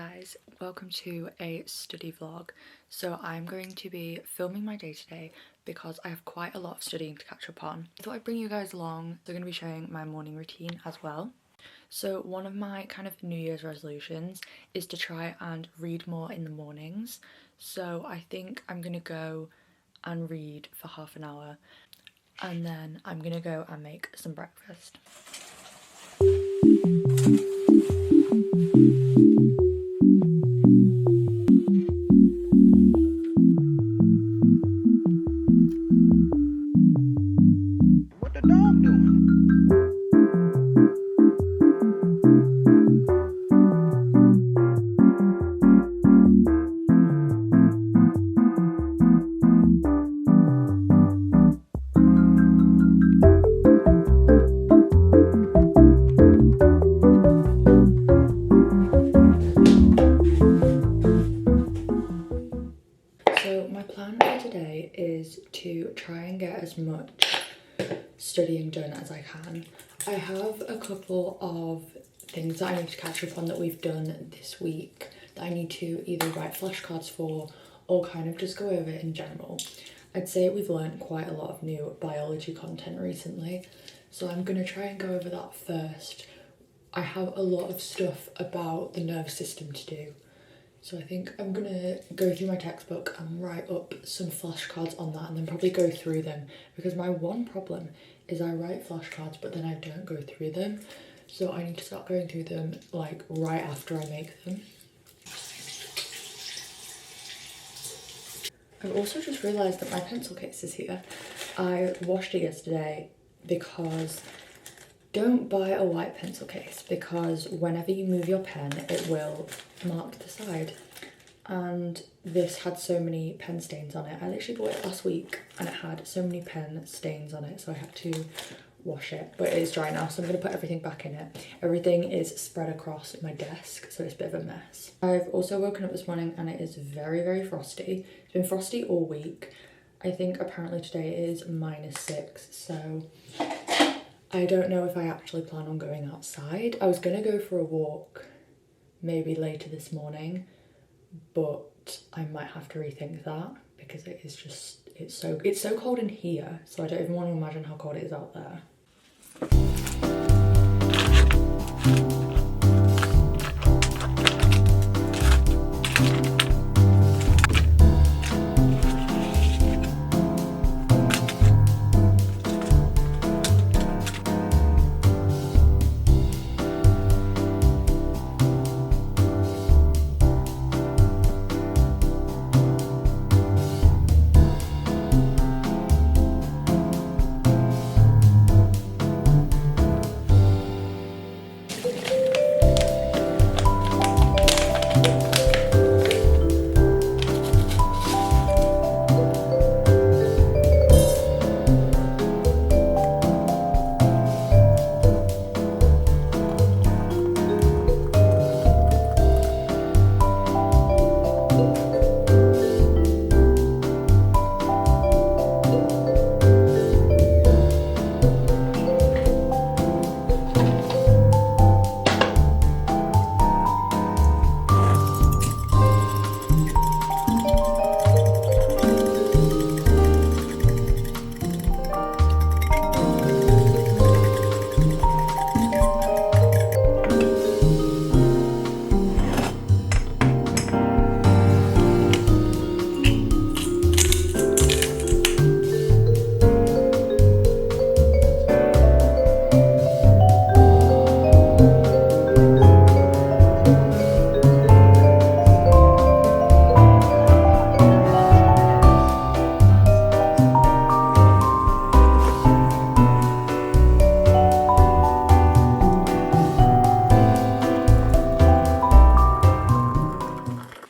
guys, welcome to a study vlog. So I'm going to be filming my day today because I have quite a lot of studying to catch up on. I thought I'd bring you guys along. They're going to be showing my morning routine as well. So one of my kind of New Year's resolutions is to try and read more in the mornings. So I think I'm going to go and read for half an hour and then I'm going to go and make some breakfast. What the dog doing? So my plan for today is to try and get as much studying done as I can. I have a couple of things that I need to catch up on that we've done this week that I need to either write flashcards for or kind of just go over in general. I'd say we've learned quite a lot of new biology content recently, so I'm going to try and go over that first. I have a lot of stuff about the nervous system to do. So I think I'm gonna go through my textbook and write up some flashcards on that and then probably go through them, because my one problem is I write flashcards but then I don't go through them. So I need to start going through them like right after I make them. I've also just realised that my pencil case is here. I washed it yesterday because don't buy a white pencil case, because whenever you move your pen it will mark the side, and this had so many pen stains on it. I literally bought it last week and it had so many pen stains on it, so I had to wash it, but it is dry now, so I'm going to put everything back in it. Everything is spread across my desk, so it's a bit of a mess. I've also woken up this morning and it is very frosty. It's been frosty all week. I think apparently today is -6, so I don't know if I actually plan on going outside. I was gonna go for a walk maybe later this morning, but I might have to rethink that because it is just, it's so cold in here, so I don't even want to imagine how cold it is out there.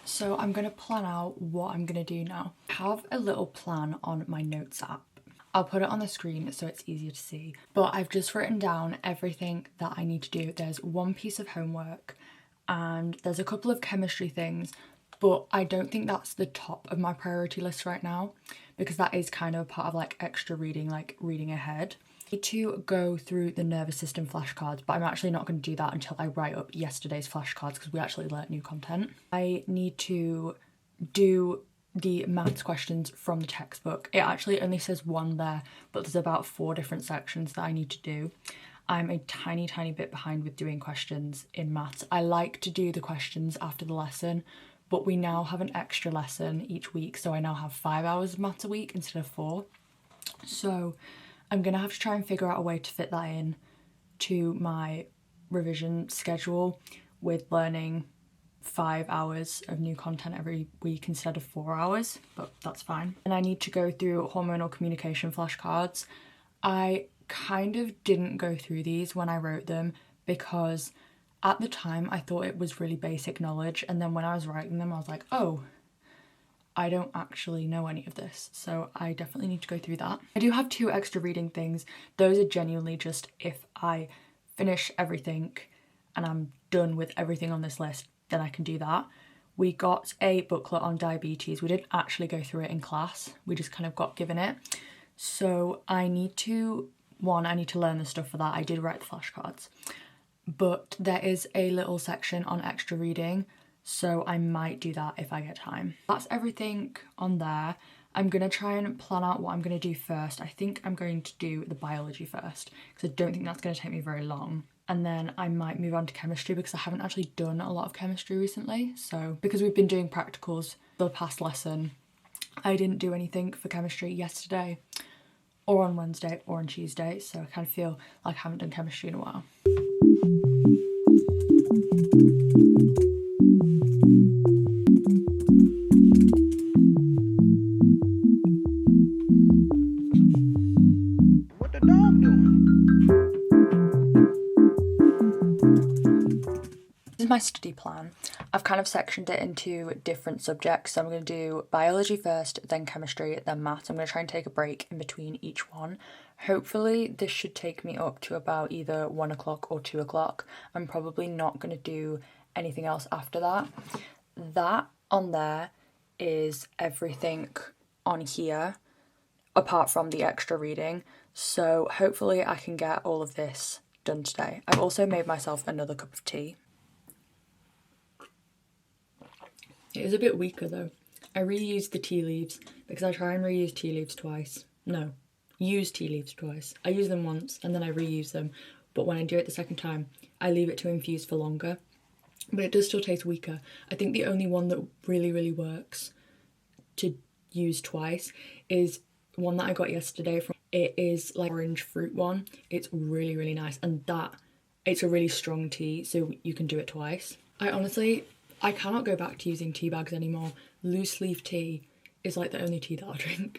So I'm going to plan out what I'm going to do now. I have a little plan on my notes app. I'll put it on the screen so it's easier to see. But I've just written down everything that I need to do. There's one piece of homework and there's a couple of chemistry things, but I don't think that's the top of my priority list right now because that is kind of a part of like extra reading, like reading ahead. Need to go through the nervous system flashcards, but I'm actually not going to do that until I write up yesterday's flashcards because we actually learnt new content. I need to do the maths questions from the textbook. It actually only says one there, but there's about 4 different sections that I need to do. I'm a tiny bit behind with doing questions in maths. I like to do the questions after the lesson, but we now have an extra lesson each week, so I now have 5 hours of maths a week instead of 4. So I'm gonna have to try and figure out a way to fit that in to my revision schedule with learning 5 hours of new content every week instead of 4 hours, but that's fine. And I need to go through hormonal communication flashcards. I kind of didn't go through these when I wrote them because at the time I thought it was really basic knowledge, and then when I was writing them I was like, oh, I don't actually know any of this, so I definitely need to go through that. I do have 2 extra reading things. Those are genuinely just if I finish everything and I'm done with everything on this list, then I can do that. We got a booklet on diabetes. We didn't actually go through it in class. We just kind of got given it. So I need to learn the stuff for that. I did write the flashcards. But there is a little section on extra reading, so I might do that if I get time. That's everything on there. I'm going to try and plan out what I'm going to do first. I think I'm going to do the biology first because I don't think that's going to take me very long. And then I might move on to chemistry because I haven't actually done a lot of chemistry recently. So because we've been doing practicals for the past lesson, I didn't do anything for chemistry yesterday or on Wednesday or on Tuesday. So I kind of feel like I haven't done chemistry in a while. What the dog doing? This is my study plan. I've kind of sectioned it into different subjects. So I'm going to do biology first, then chemistry, then maths. I'm going to try and take a break in between each one. Hopefully this should take me up to about either 1 o'clock or 2 o'clock. I'm probably not going to do anything else after that. That on there is everything on here apart from the extra reading. So hopefully I can get all of this done today. I've also made myself another cup of tea. It is a bit weaker though. I reused the tea leaves because I try and reuse tea leaves twice. No, use tea leaves twice. I use them once and then I reuse them, but when I do it the second time, I leave it to infuse for longer. But it does still taste weaker. I think the only one that really works to use twice is one that I got yesterday from, it is like orange fruit one. It's really nice, and that it's a really strong tea, so you can do it twice. I cannot go back to using tea bags anymore. Loose leaf tea is like the only tea that I drink.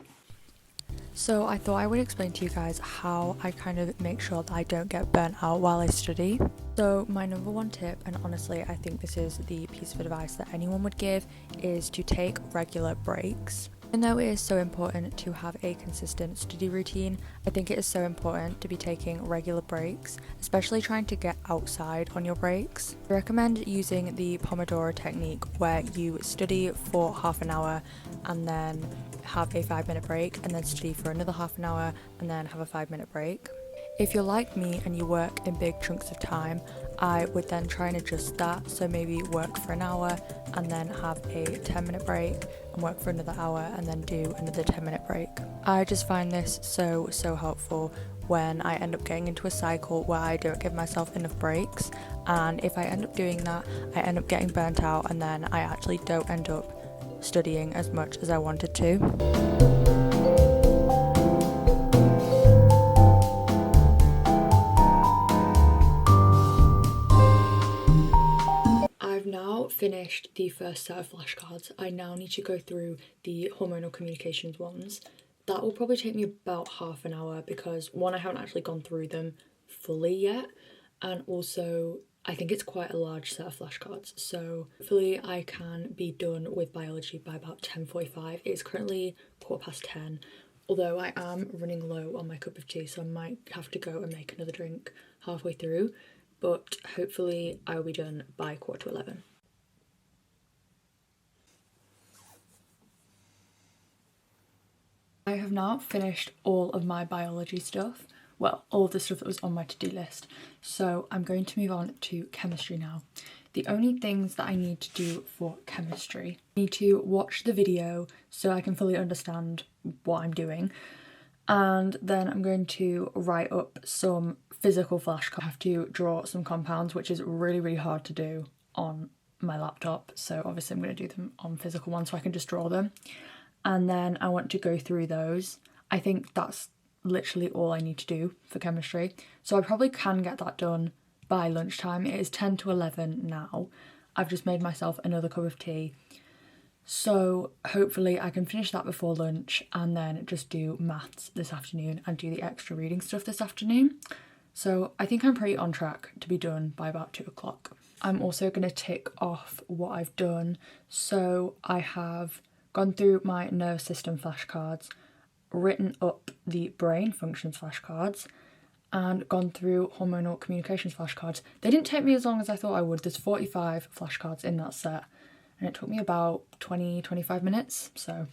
So I thought I would explain to you guys how I kind of make sure that I don't get burnt out while I study. So my number 1 tip, and honestly I think this is the piece of advice that anyone would give, is to take regular breaks. Even though it is so important to have a consistent study routine, I think it is so important to be taking regular breaks, especially trying to get outside on your breaks. I recommend using the Pomodoro technique where you study for half an hour and then have a 5-minute break, and then study for another half an hour and then have a 5-minute break. If you're like me and you work in big chunks of time, I would then try and adjust that, so maybe work for an hour and then have a 10-minute break and work for another hour and then do another 10-minute break. I just find this so helpful when I end up getting into a cycle where I don't give myself enough breaks, and if I end up doing that, I end up getting burnt out and then I actually don't end up studying as much as I wanted to. I've now finished the first set of flashcards. I now need to go through the hormonal communications ones. That will probably take me about half an hour because one, I haven't actually gone through them fully yet, and also I think it's quite a large set of flashcards, so hopefully I can be done with biology by about 10:45. It's currently 10:15, although I am running low on my cup of tea, so I might have to go and make another drink halfway through, but hopefully I will be done by 11:15. I have now finished all of my biology stuff. well, all of the stuff that was on my to-do list. So I'm going to move on to chemistry now. The only things that I need to do for chemistry, I need to watch the video so I can fully understand what I'm doing. And then I'm going to write up some physical flashcards. I have to draw some compounds, which is really, really hard to do on my laptop. So obviously I'm going to do them on physical ones so I can just draw them. And then I want to go through those. I think that's literally all I need to do for chemistry. So I probably can get that done by lunchtime. It is 10 to 11 now. I've just made myself another cup of tea. So hopefully I can finish that before lunch and then just do maths this afternoon and do the extra reading stuff this afternoon. So I think I'm pretty on track to be done by about 2 o'clock. I'm also going to tick off what I've done. So I have gone through my nervous system flashcards, written up the brain functions flashcards, and gone through hormonal communications flashcards. They didn't take me as long as I thought I would. There's 45 flashcards in that set and it took me about 20-25 minutes, so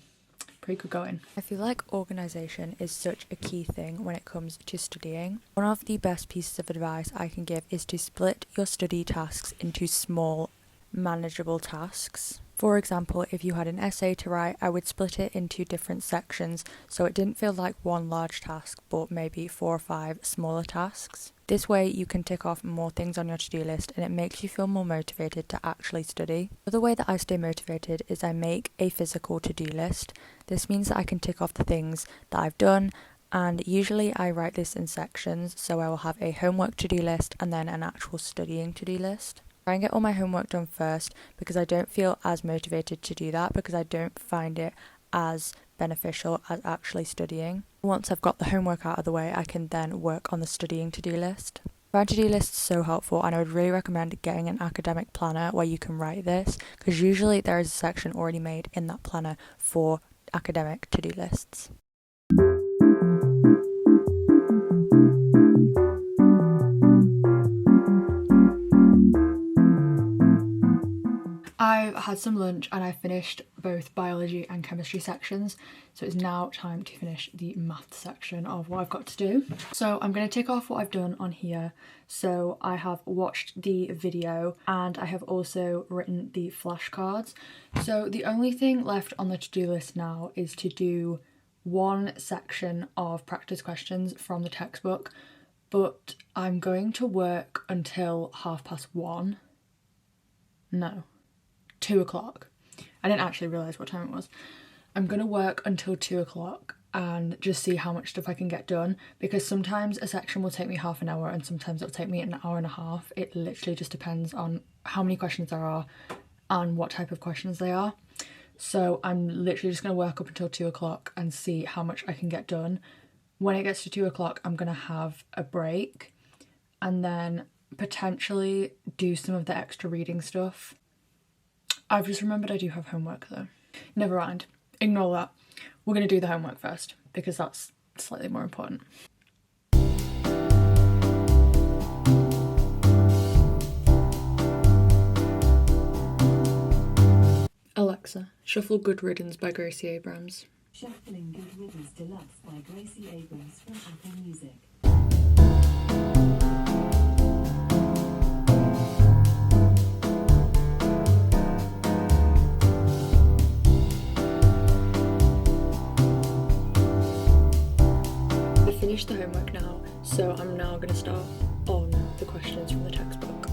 pretty good going. I feel like organisation is such a key thing when it comes to studying. One of the best pieces of advice I can give is to split your study tasks into small, manageable tasks. For example, if you had an essay to write, I would split it into different sections so it didn't feel like one large task but maybe 4 or 5 smaller tasks. This way you can tick off more things on your to-do list and it makes you feel more motivated to actually study. Another way that I stay motivated is I make a physical to-do list. This means that I can tick off the things that I've done, and usually I write this in sections, so I will have a homework to-do list and then an actual studying to-do list. Try and get all my homework done first because I don't feel as motivated to do that because I don't find it as beneficial as actually studying. Once I've got the homework out of the way, I can then work on the studying to-do list. My to-do list is so helpful and I would really recommend getting an academic planner where you can write this because usually there is a section already made in that planner for academic to-do lists. I've had some lunch and I finished both biology and chemistry sections, so it's now time to finish the math section of what I've got to do. So I'm going to tick off what I've done on here. So I have watched the video and I have also written the flashcards. So the only thing left on the to-do list now is to do one section of practice questions from the textbook, but I'm going to work until 1:30. No. 2 o'clock. I didn't actually realise what time it was. I'm going to work until 2 o'clock and just see how much stuff I can get done because sometimes a section will take me half an hour and sometimes it'll take me an hour and a half. It literally just depends on how many questions there are and what type of questions they are. So I'm literally just going to work up until 2 o'clock and see how much I can get done. When it gets to 2 o'clock, I'm going to have a break and then potentially do some of the extra reading stuff. I've just remembered I do have homework though. Never mind, ignore that. We're going to do the homework first because that's slightly more important. Alexa, shuffle Good Riddance by Gracie Abrams. Shuffling Good Riddance Deluxe by Gracie Abrams from Apple Music. The homework now, so I'm now going to start on the questions from the textbook.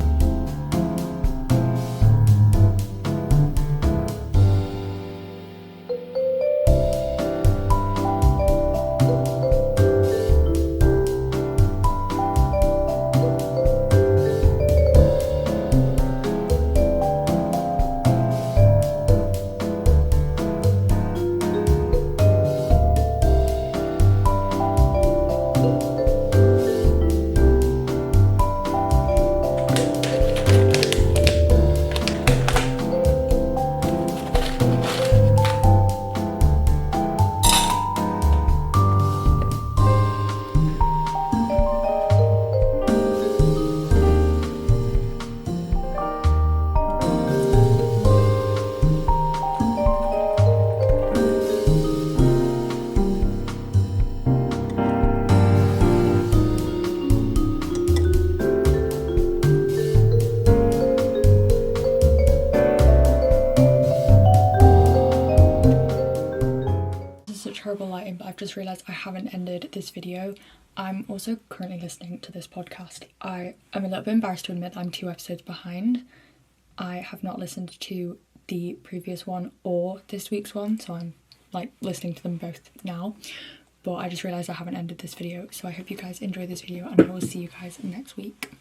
horrible lighting, but I've just realised I haven't ended this video. I'm also currently listening to this podcast. I am a little bit embarrassed to admit that I'm 2 episodes behind. I have not listened to the previous one or this week's one, so I'm like listening to them both now. But I just realised I haven't ended this video, so I hope you guys enjoy this video and I will see you guys next week.